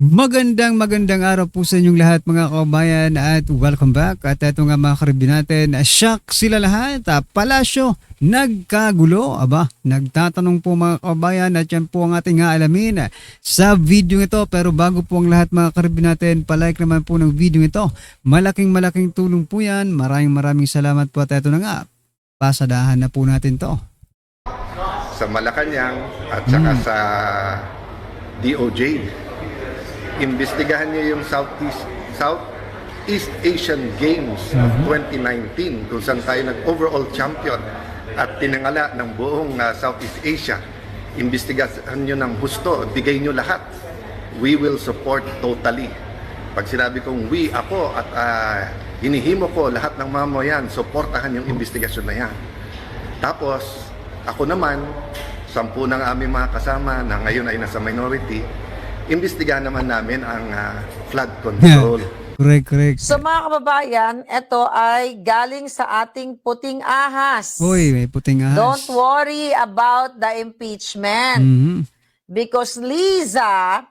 Magandang araw po sa inyong lahat mga kababayan at welcome back. At ito nga mga karibin natin, shock sila lahat. Palasyo, nagkagulo. Nagtatanong po mga kababayan at yan po ang ating alamin sa video ito. Pero bago po ang lahat mga karibin natin, palike naman po ng video ito. Malaking tulong po yan. Maraming salamat po at ito na nga, pasadahan na po natin to. Sa Malacanang at saka sa DOJ. Imbestigahan niyo yung Southeast Asian Games of 2019 kung saan tayo nag-overall champion at tinangala ng buong Southeast Asia. Imbestigahan niyo ng husto, bigay niyo lahat. We will support totally. Pag sinabi kong we, ako at hinihimo ko lahat ng mamayan, suportahan yung investigasyon na yan. Tapos, ako naman, 10 ng aming mga kasama na ngayon ay nasa minority, imbestigahan naman namin ang flood control. Correct. So mga kababayan, ito ay galing sa ating puting ahas. Uy, may puting ahas. Don't worry about the impeachment. Because Liza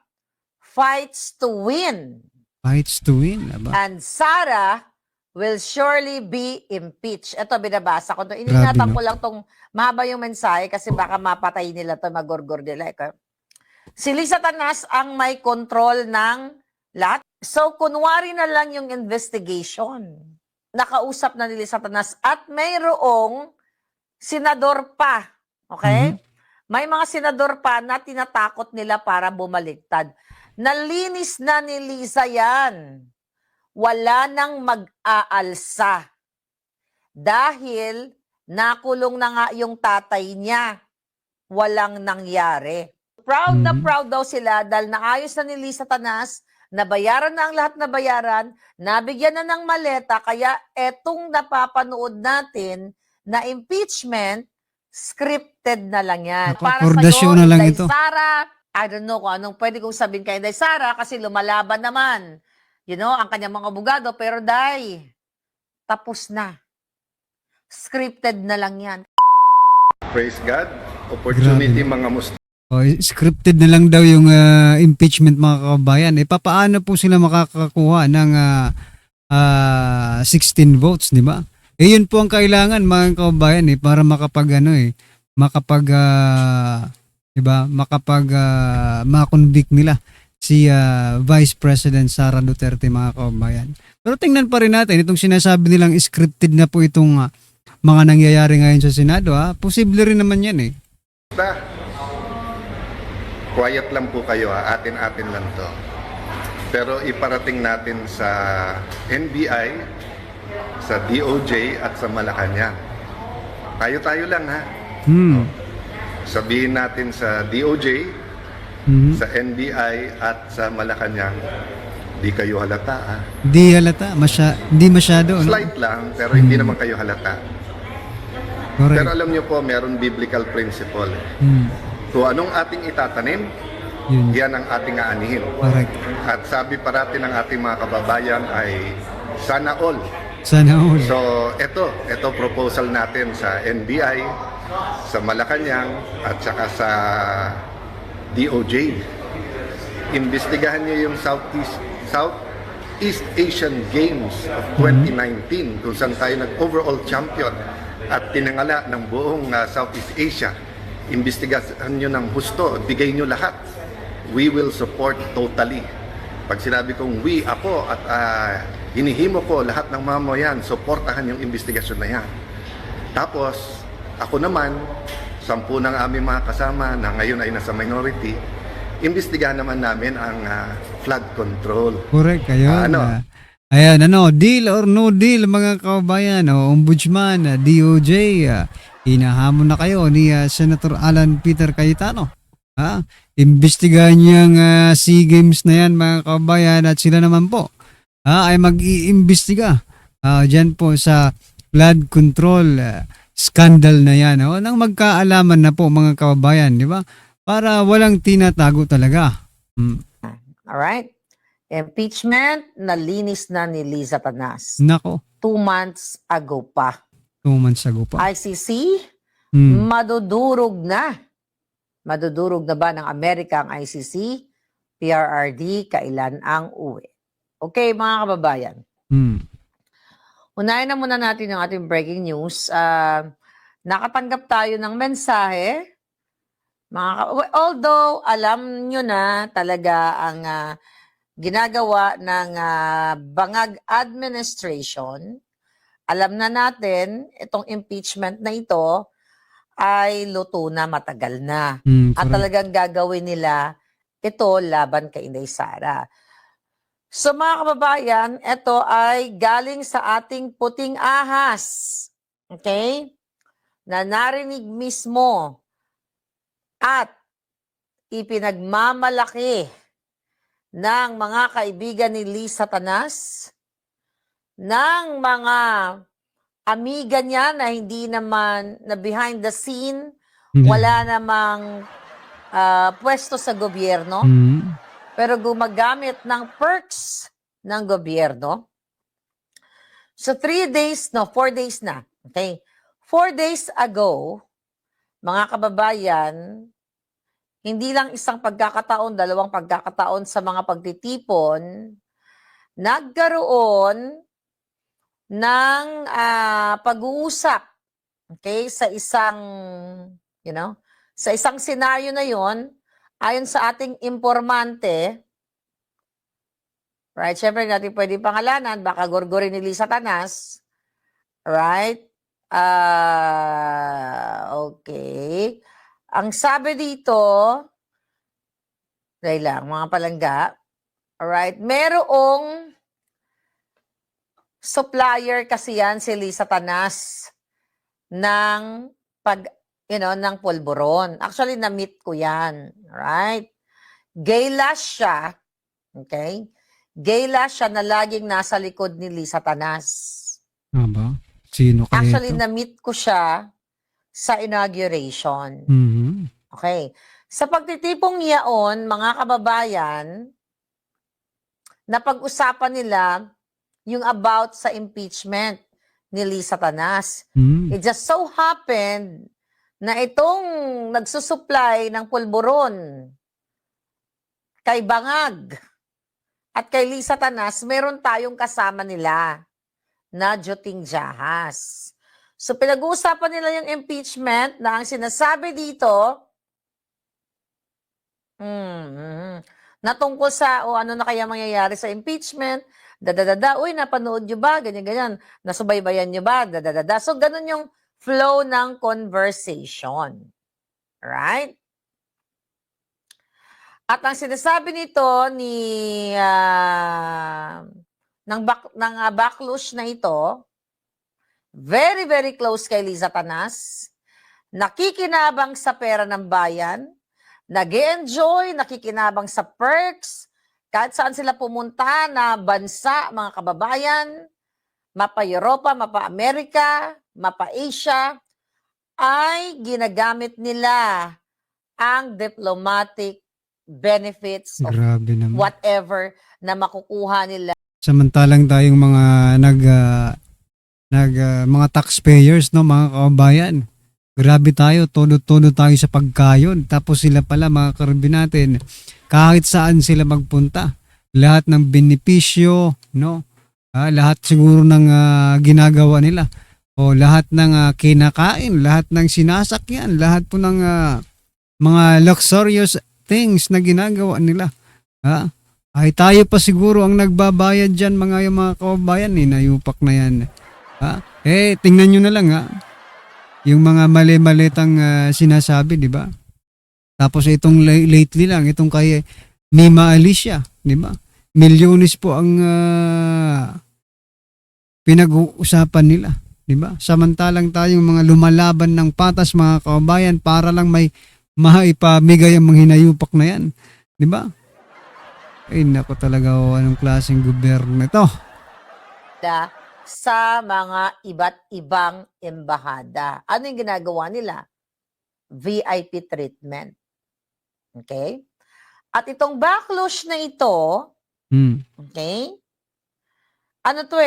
fights to win. Fights to win. And Sara will surely be impeached. Ito, binabasa ko. Grabe, Iningatan no? ko lang tong mahaba yung mensahe kasi baka mapatay nila to, magorgor nila. Si Liza Tanas ang may control ng lahat. So, kunwari na lang yung investigation. Nakausap na ni Liza Tanas at mayroong senador pa. Okay? May mga senador pa na tinatakot nila para bumaliktad. Nalinis na ni Liza yan. Wala nang mag-aalsa. Dahil nakulong na nga yung tatay niya. Walang nangyari. Proud na proud daw sila dahil naayos na ni Liza Tanas, nabayaran na ang lahat na bayaran, nabigyan na ng maleta, kaya etong napapanood natin na impeachment, scripted na lang yan. Para sa'yo, na lang Inday ito. Sara, I don't know kung anong pwede kong sabihin kay Inday Sara kasi lumalaban naman, ang kanyang mga abogado, pero tapos na. Scripted na lang yan. Praise God. Opportunity mga Scripted na lang daw yung impeachment mga kababayan. Papaano po sila makakakuha ng 16 votes, di ba? Yun po ang kailangan mga kababayan para makonvict nila si Vice President Sara Duterte mga kababayan. Pero tingnan pa rin natin itong sinasabi nilang scripted na po itong mga nangyayari ngayon sa Senado. Posible rin naman yan Quiet lang po kayo, atin-atin lang to. Pero iparating natin sa NBI, sa DOJ at sa Malacanang. Tayo lang Sabihin natin sa DOJ, sa NBI at sa Malacanang, di kayo halata Di halata, hindi masyado. Slight lang, pero hindi naman kayo halata. Correct. Pero alam niyo po, meron biblical principle. Kung anong ating itatanim, yan ang ating aanihin. Correct. At sabi parati ng ating mga kababayan ay sana all. Sana all. So, ito proposal natin sa NBI, sa Malacanang, at saka sa DOJ. Imbestigahan niyo yung Southeast Asian Games of 2019 kung saan tayo nag-overall champion at tinangala ng buong Southeast Asia. Imbestigahan nyo ng husto, bigay nyo lahat. We will support totally. Pag sinabi kong we, ako at hinihimo ko lahat ng mamayan, suportahan yung investigasyon na yan. Tapos, ako naman, 10 ng aming mga kasama na ngayon ay nasa minority, imbestigahan naman namin ang flood control. Correct, ayun. Ayan, deal or no deal mga kababayan, Ombudsman, DOJ, hinahamon na kayo ni Senator Alan Peter Cayetano. Imbestigahan niyang SEA Games na yan mga kababayan at sila naman po ay mag-iimbestiga dyan po sa flood control scandal na yan. Nang magkaalaman na po mga kababayan, di ba? Para walang tinatago talaga. Alright? Impeachment, nalinis na ni Liza Tanas. Nako. 2 months ago pa. 2 months ago pa. ICC, madudurog na. Madudurog na ba ng Amerika ang ICC PRRD, kailan ang uwi? Okay, mga kababayan. Hmm. Unahin na muna natin yung ating breaking news. Nakatanggap tayo ng mensahe. Although, alam nyo na talaga ang ginagawa ng Bangag Administration, alam na natin itong impeachment na ito ay luto na, matagal na. At Correct. talagang gagawin nila ito laban kay Inday Sara. So mga kababayan, ito ay galing sa ating puting ahas. Okay? Na narinig mismo at ipinagmamalaki ng mga kaibigan ni Lisa Tanas, ng mga amiga niya na hindi naman na behind the scene, wala namang pwesto sa gobyerno, pero gumagamit ng perks ng gobyerno. So 4 days na. Okay? 4 days ago, mga kababayan, hindi lang isang pagkakataon, 2 pagkakataon sa mga pagtitipon, nagkaroon ng pag-uusap, okay, sa isang, sa isang senaryo na yon, ayon sa ating informante, right, syempre natin pwede pangalanan, baka gorgorin ni Lisa Tanas, right, okay, ang sabi dito, dahil lang, mga palangga, alright, merong supplier kasi yan si Lisa Tanas ng ng pulburon. Actually, na-meet ko yan. Right? Gaylash siya. Okay? Gaylash siya na laging nasa likod ni Lisa Tanas. Aba, sino kaya Actually, ito? na-meet ko siya sa inauguration. Okay. Sa pagtitipong yaon, mga kababayan, napag-usapan nila yung about sa impeachment ni Lisa Tanas. It just so happened na itong nagsusupply ng pulburon kay Bangag at kay Lisa Tanas, meron tayong kasama nila na Joting Jahas. So pinag-uusapan nila yung impeachment na ang sinasabi dito na tungkol sa ano na kaya mangyayari sa impeachment, uy, napanood nyo ba? Ganyan. Nasubaybayan nyo ba? So, ganun yung flow ng conversation. Right? At ang sinasabi nito ng backlash na ito, very, very close kay Lisa Tanas, nakikinabang sa pera ng bayan, nag-e-enjoy, nakikinabang sa perks, kahit saan sila pumunta na bansa, mga kababayan, mapa Europa, mapa Amerika, mapa Asia, ay ginagamit nila ang diplomatic benefits of Grabe naman. whatever na makukuha nila. Samantalang tayong mga mga taxpayers, no, mga kababayan. Grabe tayo, todo tayo sa pagkayon. Tapos sila pala, mga karabin natin, kahit saan sila magpunta, lahat ng benepisyo, no? Lahat siguro ng ginagawa nila, o lahat ng kinakain, lahat ng sinasakyan, lahat po ng mga luxurious things na ginagawa nila. Ay tayo pa siguro ang nagbabayad dyan, mga kababayan, nayupak na yan. Tingnan nyo na lang, yung mga mali-malitang sinasabi, di ba? Tapos itong lately lang, itong kay Mima Alicia, di ba? Milyones po ang pinag-uusapan nila, di ba? Samantalang tayong mga lumalaban ng patas, mga kababayan, para lang may maipamigay ang mga hinayupak na yan, di ba? Ay, nako talaga, anong klaseng gobyerno ito? Sa mga iba't ibang embahada. Ano yung ginagawa nila? VIP treatment. Okay? At itong backlash na ito, okay? Ano to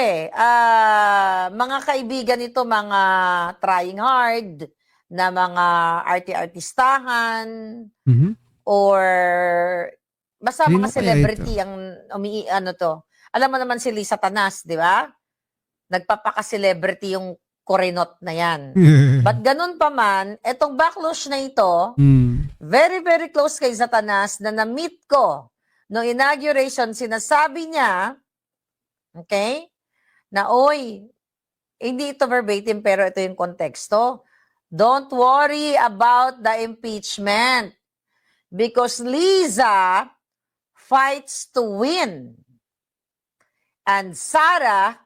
mga kaibigan nito, mga trying hard, na mga artistahan, or Basta Sino mga kaya celebrity ang ano to. Alam mo naman si Lisa Tanas, di ba? Nagpapaka-celebrity yung Coronot na yan. But ganun pa man, etong backlash na ito, very, very close kay Satanas na na-meet ko no inauguration, sinasabi niya, okay, na oy, hindi ito verbatim pero ito yung konteksto. Don't worry about the impeachment because Liza fights to win and Sara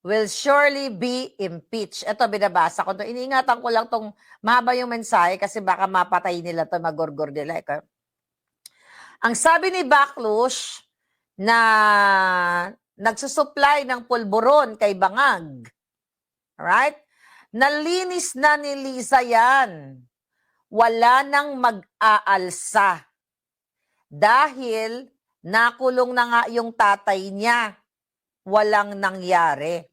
will surely be impeached. Ito, binabasa ko. Iniingatan ko lang tong mahaba yung mensahe kasi baka mapatay nila to, magorgor nila. Okay? Ang sabi ni Baclush na nagsusupply ng pulburon kay Bangag, right? Nalinis na ni Liza yan. Wala nang mag-aalsa. Dahil nakulong na nga yung tatay niya. Walang nangyari.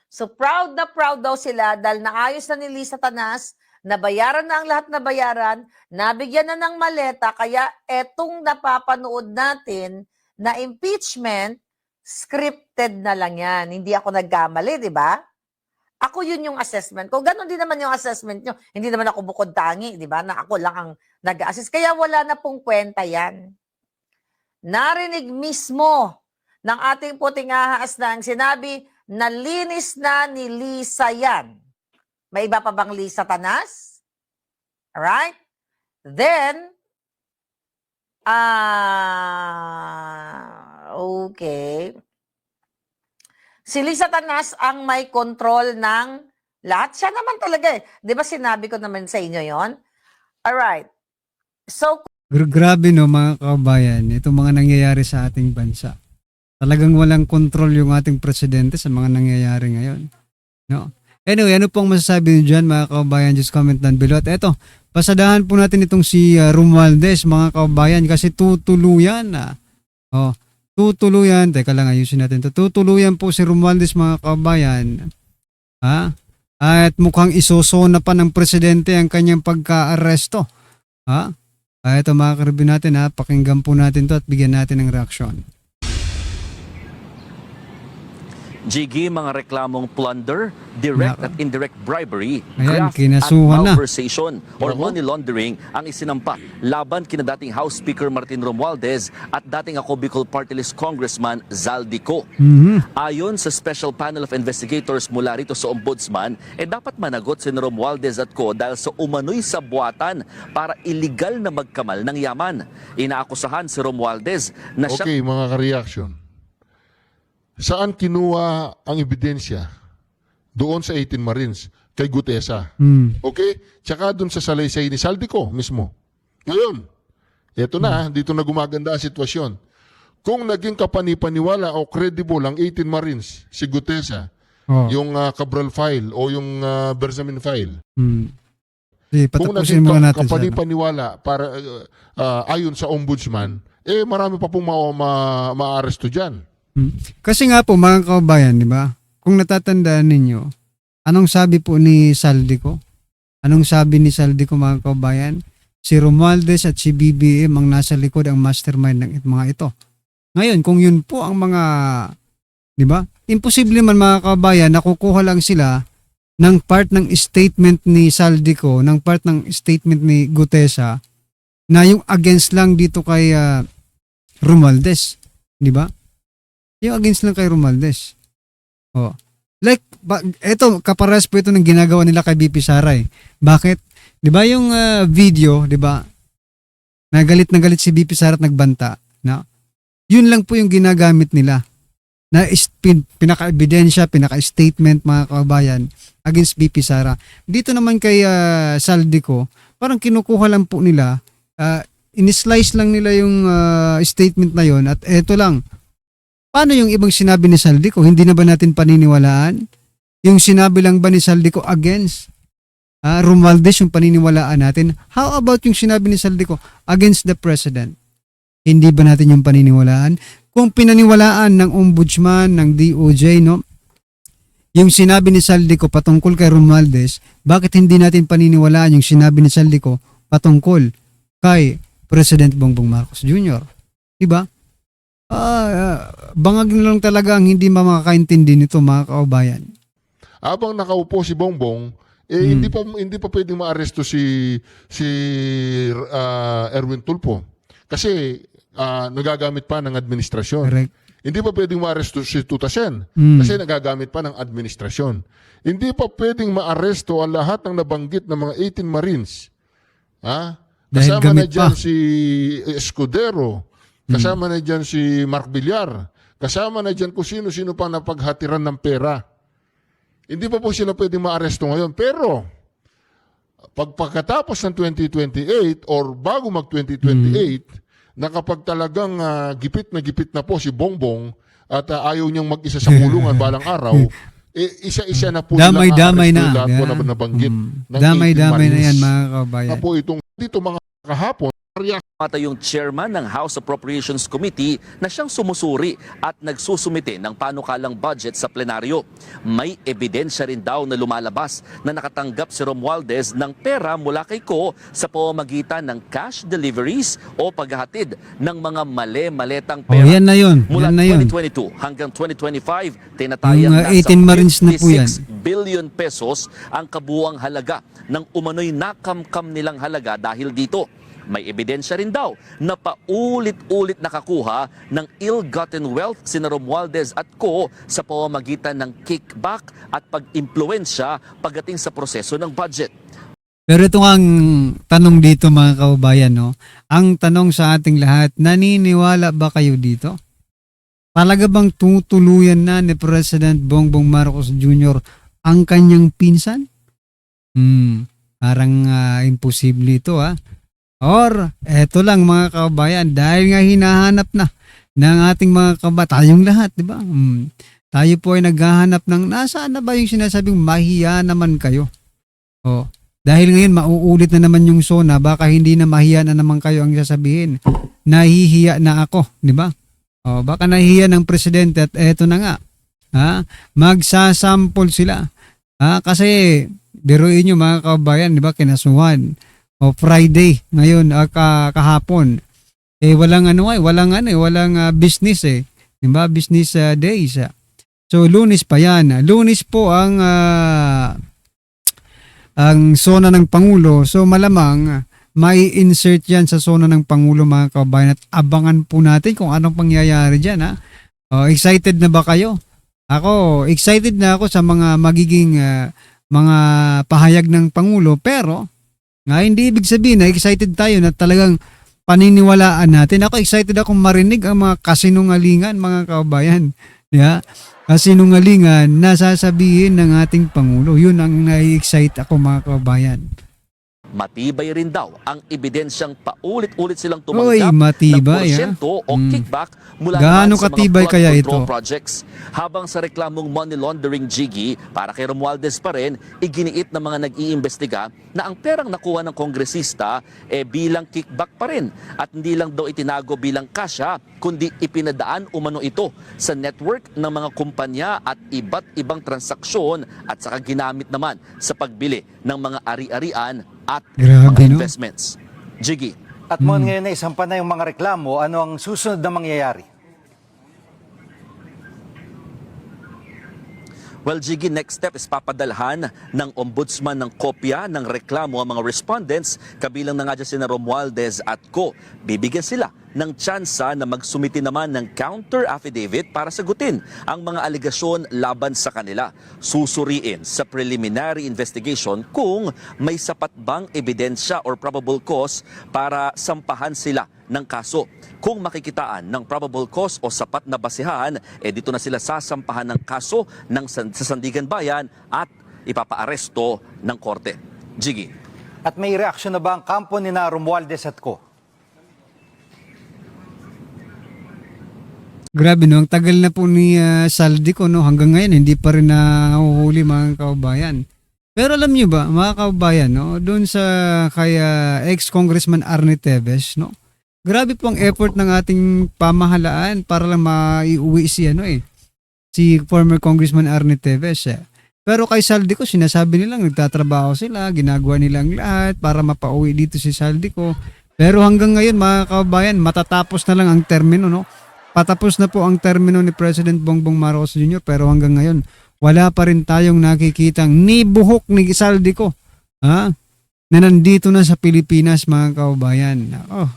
So proud na proud daw sila dahil naayos na ni Lisa Tanas, nabayaran na ang lahat na bayaran, nabigyan na ng maleta, kaya etong napapanood natin na impeachment, scripted na lang yan. Hindi ako nagkamali, di ba? Ako yun yung assessment ko. Ganon din naman yung assessment nyo. Hindi naman ako bukod tangi, di ba? Na ako lang ang nag-assess. Kaya wala na pong kwenta yan. Narinig mismo ng ating puting ahas na ang sinabi, nalinis na ni Lisa yan. May iba pa bang Lisa Tanas? Alright? Then, okay. Si Lisa Tanas ang may control ng lahat. Siya naman talaga eh. Di ba sinabi ko naman sa inyo yon? Alright. So, Grabe no mga kabayan, itong mga nangyayari sa ating bansa. Talagang walang control yung ating presidente sa mga nangyayari ngayon. No? Anyway, ano pong masasabi niyo dyan mga kabayan? Just comment down below. At eto, pasadahan po natin itong si Romualdez mga kabayan kasi tutuluyan na. Tutuluyan. Teka lang, ayusin natin ito. Tutuluyan po si Romualdez mga kabayan. At mukhang isosona pa ng presidente ang kanyang pagka-aresto. Ito mga karibin natin pakinggan po natin to at bigyan natin ng reaksyon. Jiggy, mga reklamong plunder, direct at indirect bribery, Ayan, graft at kinasuhan na. malversation or money laundering ang isinampa laban kina dating House Speaker Martin Romualdez at dating ako Bicol Party List Congressman Zaldico. Ayon sa Special Panel of Investigators mula rito sa Ombudsman, dapat managot si Romualdez at ko dahil sa umano'y sabwatan para iligal na magkamal ng yaman. Inaakusahan si Romualdez na siya... Okay, mga ka-reaction. Saan kinuha ang ebidensya? Doon sa 18 Marines, kay Gutesa. Okay? Tsaka doon sa salaysay ni Saldico mismo. Ngayon, eto na, dito na gumaganda ang sitwasyon. Kung naging kapanipaniwala o credible ang 18 Marines, si Gutesa, yung Cabral file o yung Bersamin file, kung naging kapanipaniwala para, ayon sa ombudsman, marami pa pong ma-aresto dyan. Kasi nga po mga kabayan, di ba? Kung natatandaan ninyo, anong sabi po ni Saldico? Anong sabi ni Saldico mga kabayan? Si Romualdez at si BBM ang nasa likod, ang mastermind ng mga ito. Ngayon, kung yun po ang mga, di ba? Imposible man mga kabayan na kukuha lang sila ng part ng statement ni Saldico, ng part ng statement ni Gutesa na yung against lang dito kay Romualdez, di ba? Yung against lang kay Romualdez. Like, eto, kapares po ito ng ginagawa nila kay BP Sara eh. Bakit? Di ba yung video, di ba? Nagalit na galit si BP Sara at nagbanta. No? Yun lang po yung ginagamit nila. Na pinaka-ebidensya, pinaka-statement mga kabayan against BP Sara. Dito naman kay Saldico, parang kinukuha lang po nila, in-slice lang nila yung statement na yon at eto lang. Paano yung ibang sinabi ni Saldico? Hindi na ba natin paniniwalaan? Yung sinabi lang ba ni Saldico against Romualdez yung paniniwalaan natin? How about yung sinabi ni Saldico against the president? Hindi ba natin yung paniniwalaan? Kung pinaniwalaan ng ombudsman, ng DOJ, no? Yung sinabi ni Saldico patungkol kay Romualdez, bakit hindi natin paniniwalaan yung sinabi ni Saldico patungkol kay President Bongbong Marcos Jr.? Di ba? Bangag na lang talaga ang hindi makakaintindi nito, mga kaubayan. Habang nakaupo si Bongbong, hindi pa pwedeng maaresto si Erwin Tulfo. Kasi nagagamit pa ng administrasyon. Correct. Hindi pa pwedeng maaresto si Tuta Sen kasi nagagamit pa ng administrasyon. Hindi pa pwedeng maaresto ang lahat ng nabanggit ng mga 18 Marines. Dahil Kasama na gamit dyan pa. si Escudero, kasama na dyan si Mark Villar, kasama na dyan kung sino-sino pa napaghatiran ng pera. Hindi pa po sila pwedeng maaresto ngayon. Pero pagkatapos ng 2028 or bago mag-2028, na kapag talagang gipit na po si Bongbong at ayaw niyang mag-isa sa kulungan balang araw, isa-isa na po Damay-damay nila na. lahat po Yeah. na nabanggit ng Damay-damay 18 na yan, Marines. mga kaubayan. Na po itong dito mga kahapon, Mata yung chairman ng House Appropriations Committee na siyang sumusuri at nagsusumite ng panukalang budget sa plenaryo. May ebidensya rin daw na lumalabas na nakatanggap si Romualdez ng pera mula kay Ko sa pamamagitan ng cash deliveries o paghahatid ng mga male-maletang pera. Yan na yun. Mula Yan na yun. 2022 hanggang 2025, tinatayang Yung, nasa 18 Marines na po yan. 56 billion pesos ang kabuuang halaga ng umano'y nakamkam nilang halaga dahil dito. May ebidensya rin daw na paulit-ulit nakakuha ng ill-gotten wealth sina Romualdez at Co sa pamamagitan ng kickback at pag-impluensya pagdating sa proseso ng budget. Pero ito nga ang tanong dito, mga kaubayan, no? Ang tanong sa ating lahat, naniniwala ba kayo dito? Talaga bang tutuluyan na ni President Bongbong Marcos Jr. ang kanyang pinsan? Parang imposible ito, Or, eto lang, mga kaubayan, dahil nga hinahanap na ng ating mga tayong lahat, di ba? Tayo po ay naghahanap ng nasaan na ba yung sinasabing mahiya naman kayo? Dahil ngayon mauulit na naman yung SONA, baka hindi na mahiya na naman kayo ang sasabihin. Nahihiya na ako, di ba? Baka nahihiya ng presidente at eto na nga. Magsasample sila. Kasi biruin nyo, mga kaubayan, di ba, kinasuhan. Friday ngayon, kahapon. Walang business Di ba? Business days. So Lunes pa yan. Lunes po ang SONA ng Pangulo. So malamang may insert yan sa SONA ng Pangulo, mga kabayan, at abangan po natin kung anong pangyayari diyan, excited na ba kayo? Ako, excited na ako sa mga magiging mga pahayag ng Pangulo, pero hindi ibig sabihin na excited tayo na talagang paniniwalaan natin. Ako excited akong marinig ang mga kasinungalingan, mga kababayan. Kasinungalingan na sasabihin ng ating Pangulo. Yun ang nai-excite ako, mga kababayan. Matibay rin daw ang ebidensyang paulit-ulit silang Oy, tumanggap ng matibay, porsyento o kickback mula Gaano naman sa mga katibay flood kaya control ito? projects. Habang sa reklamong money laundering jiggy para kay Romualdez pa rin, iginiit ng mga nag-iimbestiga na ang perang nakuha ng kongresista bilang kickback pa rin at hindi lang daw itinago bilang kasya kundi ipinadaan umano ito sa network ng mga kumpanya at iba't ibang transaksyon at saka ginamit naman sa pagbili ng mga ari-arian at Grabe, mga no? investments. Jiggy. At mo ngayon na isampa na yung mga reklamo, ano ang susunod na mangyayari? Well, Jiggy, next step is papadalhan ng ombudsman ng kopya ng reklamo ang mga respondents, kabilang na nga dyan sina Romualdez at Co. Bibigyan sila ng tsansa na magsumiti naman ng counter affidavit para sagutin ang mga aligasyon laban sa kanila. Susuriin sa preliminary investigation kung may sapat bang ebidensya or probable cause para sampahan sila ng kaso. Kung makikitaan ng probable cause o sapat na basihan, dito na sila sasampahan ng kaso sa Sandigan Bayan at ipapaaresto ng korte. Jiggy. At may reaksyon na ba ang kampo ni na Romualdez at Co? Grabe, no? Ang tagal na po ni Saldico, no? Hanggang ngayon hindi pa rin nahuhuli, mga kaubayan. Pero alam niyo ba, mga kaubayan, no? Doon sa kay ex-congressman Arnie Teves, no? Grabe po ang effort ng ating pamahalaan para lang maiuwi si former congressman Arnie Teves. Pero kay Saldico, sinasabi nilang nagtatrabaho sila, ginagawa nilang lahat para mapauwi dito si Saldico. Pero hanggang ngayon mga kababayan, matatapos na lang ang termino, no? Patapos na po ang termino ni President Bongbong Marcos Jr. pero hanggang ngayon, wala pa rin tayong nakikitang ni buhok ni Saldico, ha? Na nandito na sa Pilipinas mga kababayan. Oh,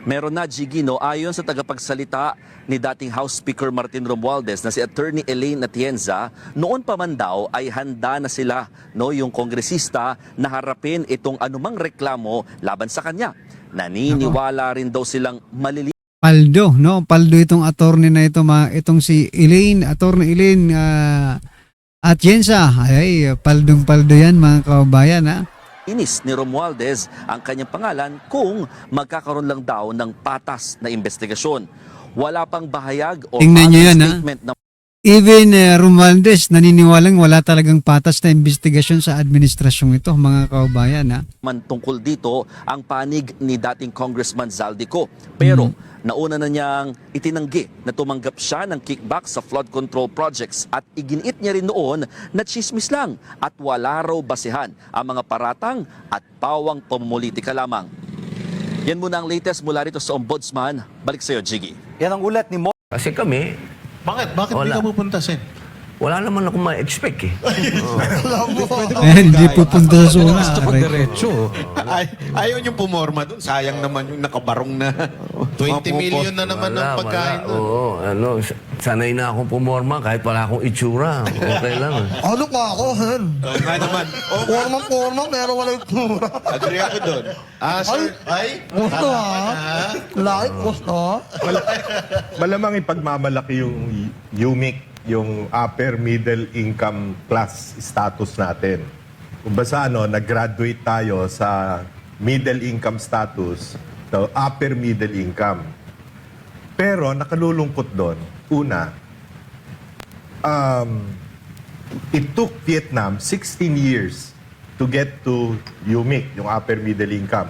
Meron na, Gigino, ayon sa tagapagsalita ni dating House Speaker Martin Romualdez na si Attorney Elaine Atienza, noon pa man daw ay handa na sila, no, yung kongresista na harapin itong anumang reklamo laban sa kanya. Naniniwala rin daw silang maliliit paldo, no? Paldo itong attorney na ito, itong si Elaine, Attorney Elaine Atienza. Ay, paldong-paldo yan mga kababayan, ha? inis ni Romualdez ang kanyang pangalan kung magkakaroon lang daw ng patas na investigasyon. Wala pang bahayag o Tingnan niyo yan, ha? statement na Even Romualdez, naniniwalang wala talagang patas na investigasyon sa administrasyong ito, mga kababayan, ha? man tungkol dito ang panig ni dating Congressman Zaldico. Pero nauna na niyang itinanggi na tumanggap siya ng kickback sa flood control projects at iginiit niya rin noon na chismis lang at wala raw basihan ang mga paratang at pawang pamumulitika lamang. Yan muna ang latest mula rito sa Ombudsman. Balik sa iyo, Jiggy. Yan ang ulat ni Mo. Kasi kami, Bakit Wala. hindi ka pupunta, Sen? wala naman ako ma-expect eh. Hindi pupunta sa zona. Ayaw niyong pumorma doon. Sayang naman yung nakabarong na 20 million na naman ng pagkain doon. Oo, sanay na akong pumorma kahit wala akong itsura. Okay lang. Ano ka ako, Hen? Nga naman. Forma, pero wala yung tura. Agree ako doon. Sir, Gusto ha? Like, gusto? Malamang ipagmamalaki yung UMIC, yung upper middle income class status natin. Kung basta nag-graduate tayo sa middle income status, so upper middle income. Pero nakalulungkot doon, una, it took Vietnam 16 years to get to UMIC, yung upper middle income.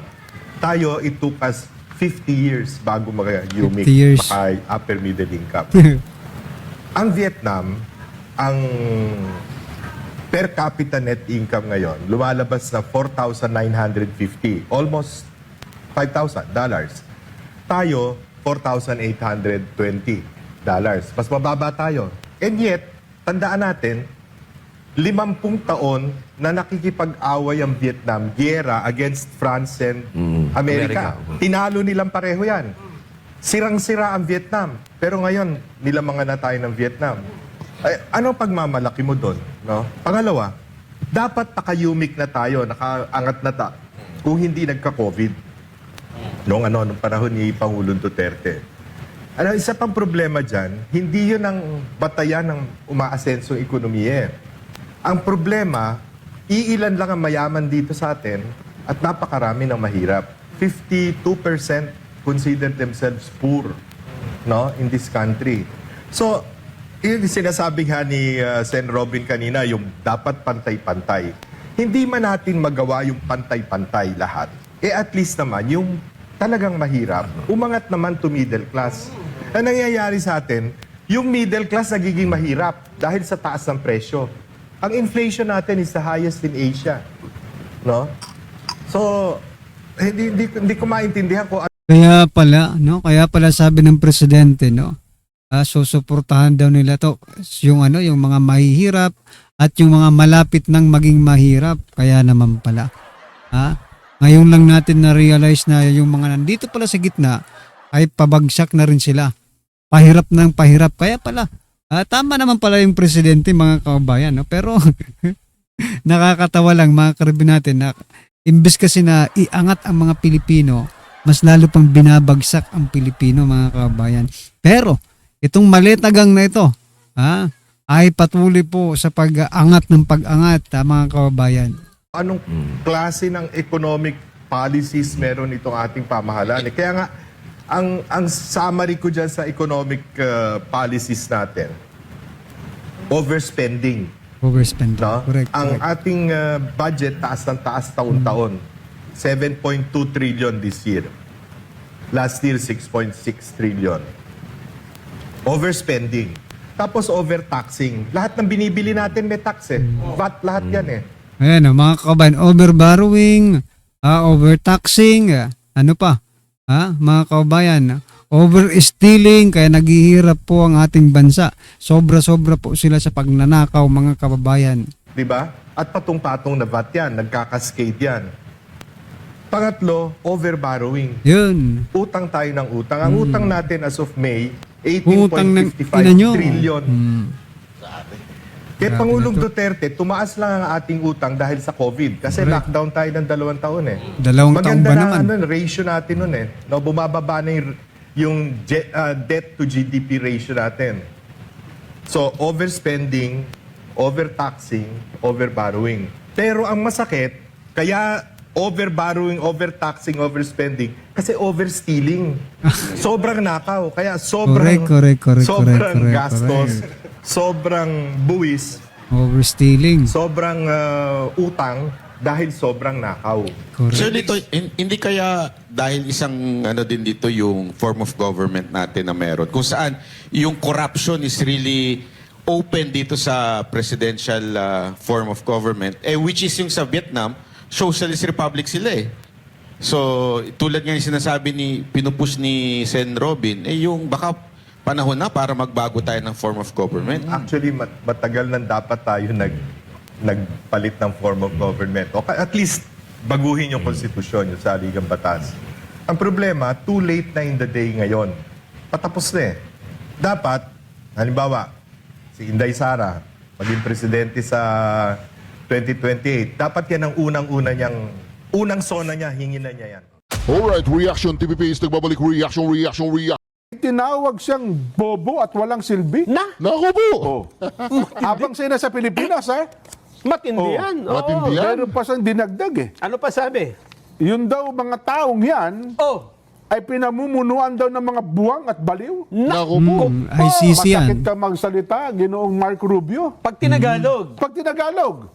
Tayo, it took us 50 years bago 50 mag-UMIC, years. upper middle income. Ang Vietnam, ang per capita net income ngayon, lumalabas na $4,950, almost $5,000. Tayo, $4,820. Mas mababa tayo. And yet, tandaan natin, 50 taon na nakikipag-away ang Vietnam, giyera against France and Amerika. Tinalo nilang pareho yan. Sirang-sira ang Vietnam. Pero ngayon, nilamangan na tayo ng Vietnam. Ay, anong pagmamalaki mo doon? No? Pangalawa, dapat naka-UMIC na tayo, nakaangat na kung hindi nagka-COVID. Nung panahon ni Pangulong Duterte. Isa pang problema dyan, hindi yun ang batayan ng umaasensong ekonomiya. Ang problema, iilan lang ang mayaman dito sa atin at napakarami ng mahirap. 52% consider themselves poor, no, in this country. So, yung sinasabi nga ni Sen. Robin kanina, yung dapat pantay-pantay. Hindi man natin magawa yung pantay-pantay lahat. At least naman, yung talagang mahirap, umangat naman to middle class. Ang nangyayari sa atin, yung middle class nagiging mahirap dahil sa taas ng presyo. Ang inflation natin is the highest in Asia. No? So, hindi ko maintindihan kung Kaya pala sabi ng presidente, no? Susuportahan daw nila to yung yung mga mahihirap at yung mga malapit nang maging mahirap. Kaya naman pala. Ngayon lang natin na-realize na yung mga nandito pala sa gitna ay pabagsak na rin sila. Pahirap ng pahirap. Kaya pala, tama naman pala yung presidente, mga kababayan, no? Pero nakakatawa lang mga karibin natin na imbes kasi na iangat ang mga Pilipino, mas lalo pang binabagsak ang Pilipino, mga kababayan. Pero itong maletagang na ito ay patuloy po sa pag-angat ng pag-angat, mga kababayan. anong klase ng economic policies meron itong ating pamahalaan. Kaya nga, ang summary ko dyan sa economic policies natin, overspending. Overspending. No? Correct. Ang correct. ating budget taas ng taas taon-taon. 7.2 trillion this year. Last year, 6.6 trillion. Overspending. Tapos overtaxing. Lahat ng binibili natin may tax eh. VAT lahat yan eh. Ayan, mga kababayan, overborrowing, overtaxing, ano pa, mga kababayan, overstealing, kaya naghihirap po ang ating bansa. Sobra-sobra po sila sa pagnanakaw, mga kababayan. Di ba? At patong-patong na VAT yan, nagkakascade yan. Pangatlo, overborrowing. Yun. Utang tayo ng utang. Ang utang natin as of May, Utang ng 18.55 ina nyo. trillion. Kaya Grabe Pangulong na to. Duterte, tumaas lang ang ating utang dahil sa COVID. Kasi lockdown tayo ng 2 taon eh. 2 taon Maganda ba na naman? ratio natin nun eh. No, bumababa na yung debt to GDP ratio natin. So, overspending, overtaxing, overborrowing. Pero ang masakit, kaya overborrowing, overtaxing, overspending, kasi overstealing. Sobrang nakaw. Kaya sobrang Correct, gastos, sobrang buwis, Overstealing. sobrang utang dahil sobrang nakaw. Correct. Sir, dito, hindi kaya dahil isang ano din dito yung form of government natin na meron, kung saan yung corruption is really open dito sa presidential form of government, which is yung sa Vietnam, socialist republic sila eh. So, tulad nga yung sinasabi pinupush ni Sen. Robin, yung baka panahon na para magbago tayo ng form of government. Actually, matagal nang dapat tayo nagpalit ng form of government. O at least, baguhin yung konstitusyon, yung saligang batas. Ang problema, too late na in the day ngayon. Patapos na eh. Dapat, halimbawa, si Inday Sara, maging presidente sa 2028, dapat yan ang unang sona niya, hingin na niya yan. Alright, Reaction TVP is nagbabalik. Reaction. Tinawag siyang bobo at walang silbi. Naku po! Habang siya nasa Pilipinas, Matindi yan. Oo. Matindi yan. meron pa siyang dinagdag eh. Ano pa sabi? Yun daw mga taong yan Oh, ay pinamumunuan daw ng mga buwang at baliw. Naku po! ICC yan. Masakit ka magsalita, Ginoong Mark Rubio. pag Tinagalog. Pag Tinagalog,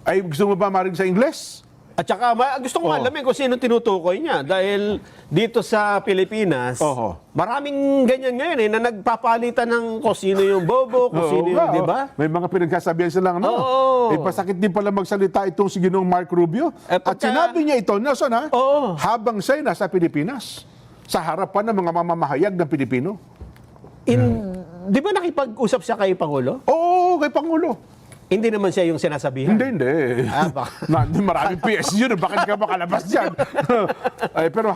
ay gusto mo ba marinig sa Ingles? At saka, gusto ko alamin kung sino tinutukoy niya. Dahil dito sa Pilipinas, Oho. maraming ganyan ngayon na nagpapalitan ng kung sino yung bobo, kung sino yung, di ba? May mga pinagkasabihan silang Oo. pasakit din pala magsalita itong si Ginoong Mark Rubio. Eh, At pagka- sinabi niya ito, Nelson Oo. habang siya nasa Pilipinas, sa harapan ng mga mamamahayag ng Pilipino. Di ba nakipag-usap siya kay Pangulo? Oo, kay Pangulo. Hindi naman siya yung sinasabihan. Hindi. baka. Maraming PSU na bakit ka makalabas dyan? Pero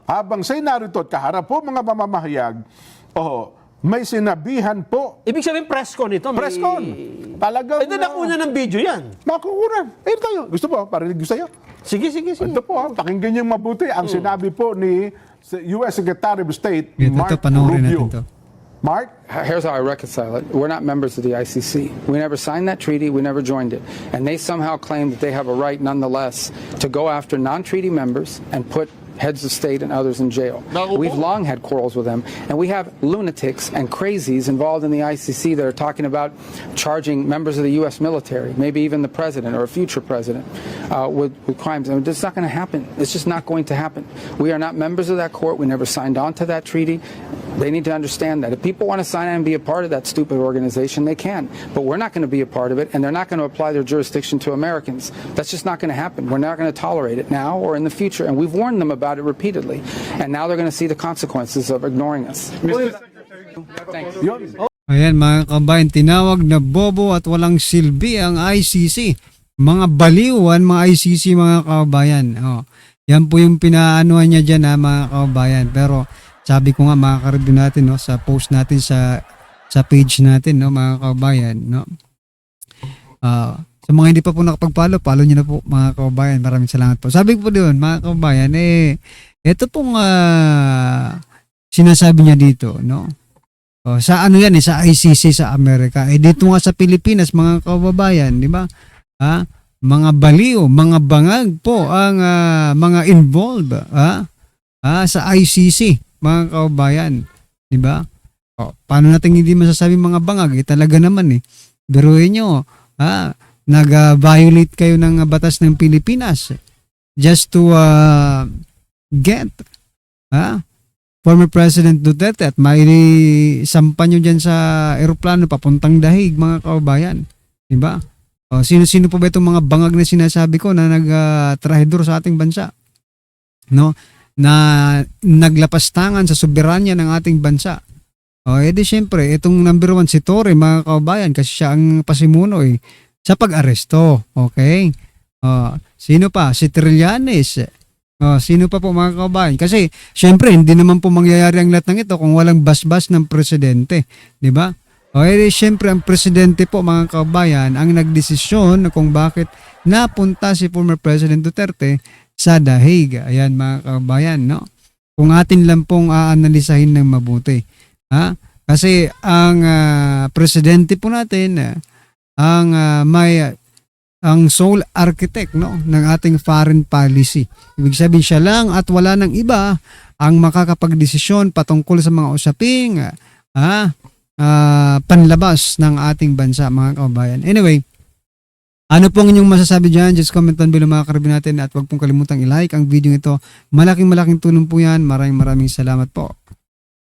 habang siya narito at kaharap po mga mamamahayag, may sinabihan po. Ibig sabihin, press con ito. Press con. Talagang... Nakuna ng video yan. Nakukunan. Tayo. Gusto mo? Parinig ko sa'yo. Sige. Ito po, pakinggan niyong mabuti. Ang sinabi po ni US Secretary of State, Ito, Mark panoorin Rubio. natin to. Mark? Here's how I reconcile it. We're not members of the ICC. We never signed that treaty. We never joined it. And they somehow claim that they have a right nonetheless to go after non-treaty members and put heads of state and others in jail. We've long had quarrels with them, and we have lunatics and crazies involved in the ICC that are talking about charging members of the U.S. military, maybe even the president or a future president, with crimes. I mean, it's not going to happen. It's just not going to happen. We are not members of that court. We never signed on to that treaty. They need to understand that. If people want to sign on and be a part of that stupid organization, they can. But we're not going to be a part of it, and they're not going to apply their jurisdiction to Americans. That's just not going to happen. We're not going to tolerate it now or in the future. And we've warned them about it repeatedly. And now they're going to see the consequences of ignoring us. Thanks. Ayan mga kabayan, tinawag na bobo at walang silbi ang ICC. Mga baliwan, mga ICC mga kabayan. Yan po yung pinaanuhan niya dyan mga kabayan. Pero sabi ko nga mga karibyo natin sa post natin sa page natin mga kabayan. Sa mga hindi pa po nakapag-follow, follow nyo na po mga kabayan. Maraming salamat po. Sabi ko po doon mga kabayan, ito pong sinasabi niya dito, sa ano yan sa ICC sa Amerika. Dito nga sa Pilipinas mga kababayan, di ba? Mga baliw, mga bangag po ang mga involved sa ICC mga kababayan, di ba? Paano natin hindi masasabi mga bangag? Talaga naman biruin nyo, nag-violate kayo ng batas ng Pilipinas just to get former President Duterte at may sampan nyo dyan sa eroplano papuntang Dahig mga kababayan, di ba? Sino-sino po ba itong mga bangag na sinasabi ko na nag-trahedor sa ating bansa? no, na naglapastangan sa soberanya ng ating bansa. O, edi syempre, itong number 1 si Torre, mga kababayan, kasi siya ang pasimuno sa pag-aresto. Okay? Sino pa? Si Trillanes. Sino pa po, mga kababayan? Kasi syempre, hindi naman po mangyayari ang lahat ng ito kung walang basbas ng presidente. Di ba? O, edi syempre, ang presidente po, mga kababayan, ang nagdesisyon kung bakit napunta si former President Duterte sa Daig. Ayan, mga kababayan, no? Kung atin lang pong aanalisahin ng mabuti. Kasi ang presidente po natin ang ang sole architect, no, ng ating foreign policy. Ibig sabihin siya lang at wala nang iba ang makakapagdesisyon patungkol sa mga usaping panlabas ng ating bansa, mga kababayan. Anyway, ano pong inyong masasabi dyan? Just comment down below, mga karabin natin, at huwag pong kalimutang i-like ang video ito. Malaking tulong po yan. Maraming salamat po.